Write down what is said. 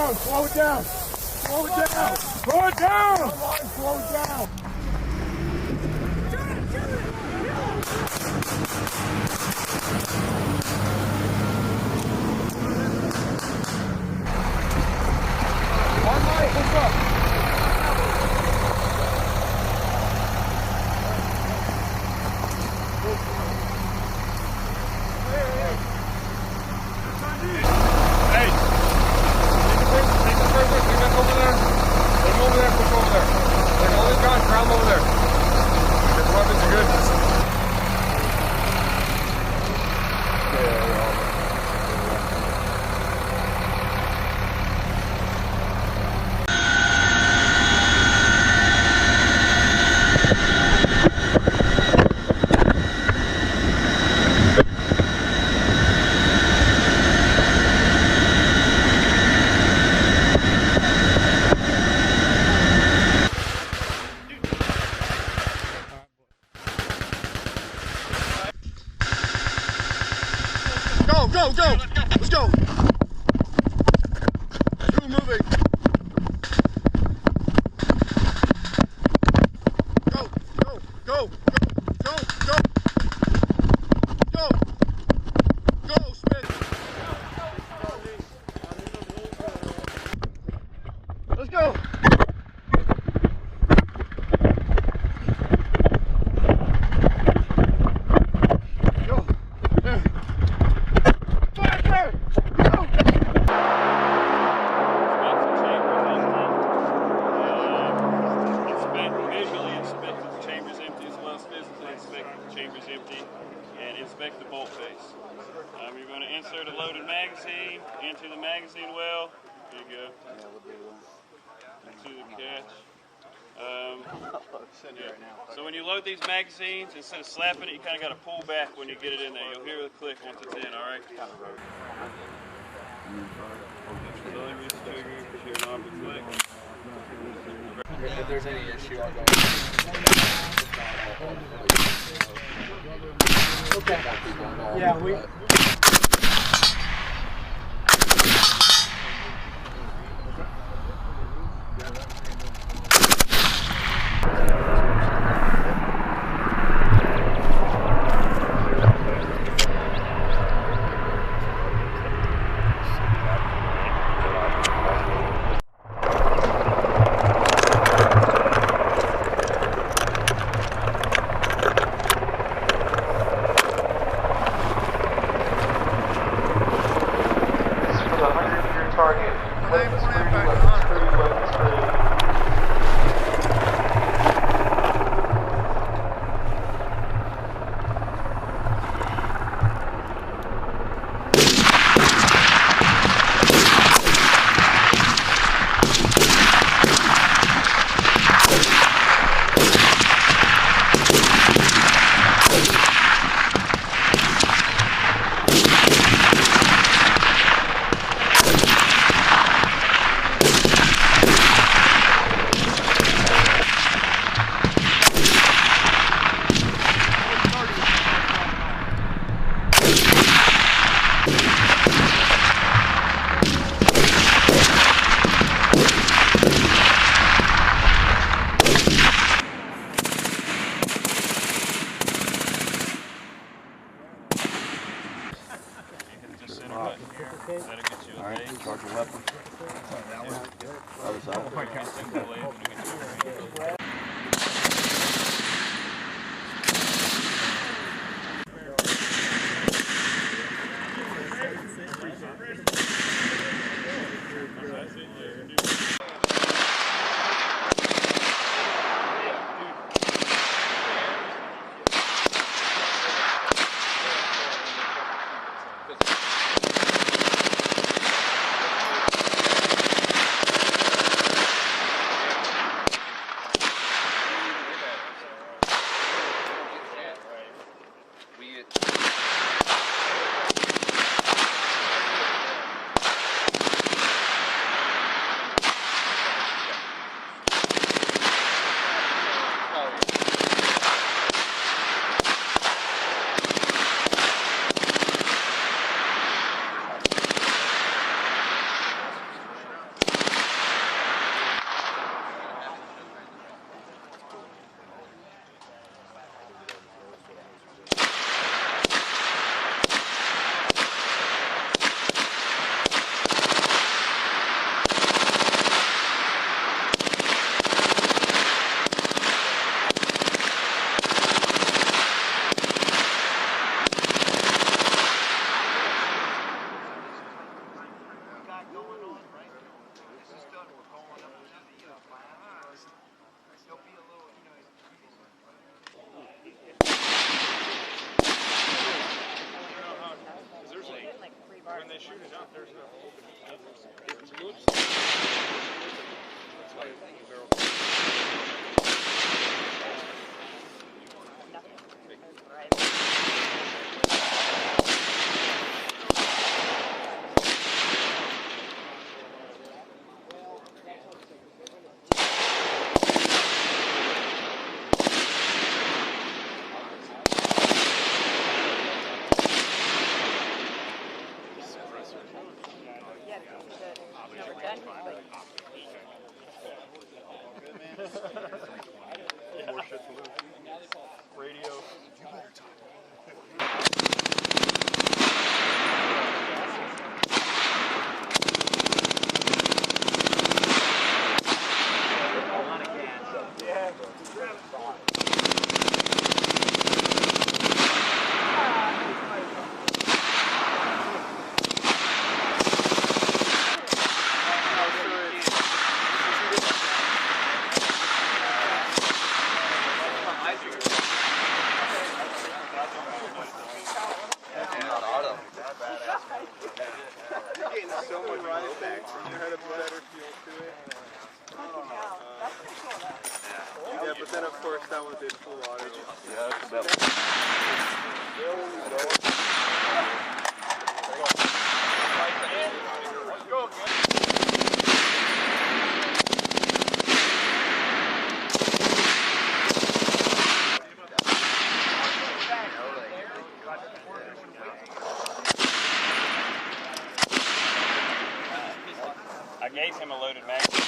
down, slow it down. Slow it down. Slow it down. Come on, slow it down. One line, push up. Go, go, let's go. Crew moving. Go, go, go, go, go, go, go, go, Smith. Let's go. Chambers empty, and inspect the bolt face. You're going to insert a loaded magazine into the magazine well. There you go. Into the catch. So when you load these magazines, instead of slapping it, you kind of got to pull back when you get it in there. You'll hear the click once it's in, all right? Slowly release the trigger, shear knob to click. If there's any issue, I'll go. Okay. Yeah, we. That'll get you a All right, base. charge your weapon. Other side. they shoot it out, there's no opening. That's why you're thinking barrel. More shit to lose. Radio. You better talk. So much ride back from your head, a better feel to it. Yeah, but then of course that one did full auto. Yeah, that's about Let's go, I gave him a loaded magazine.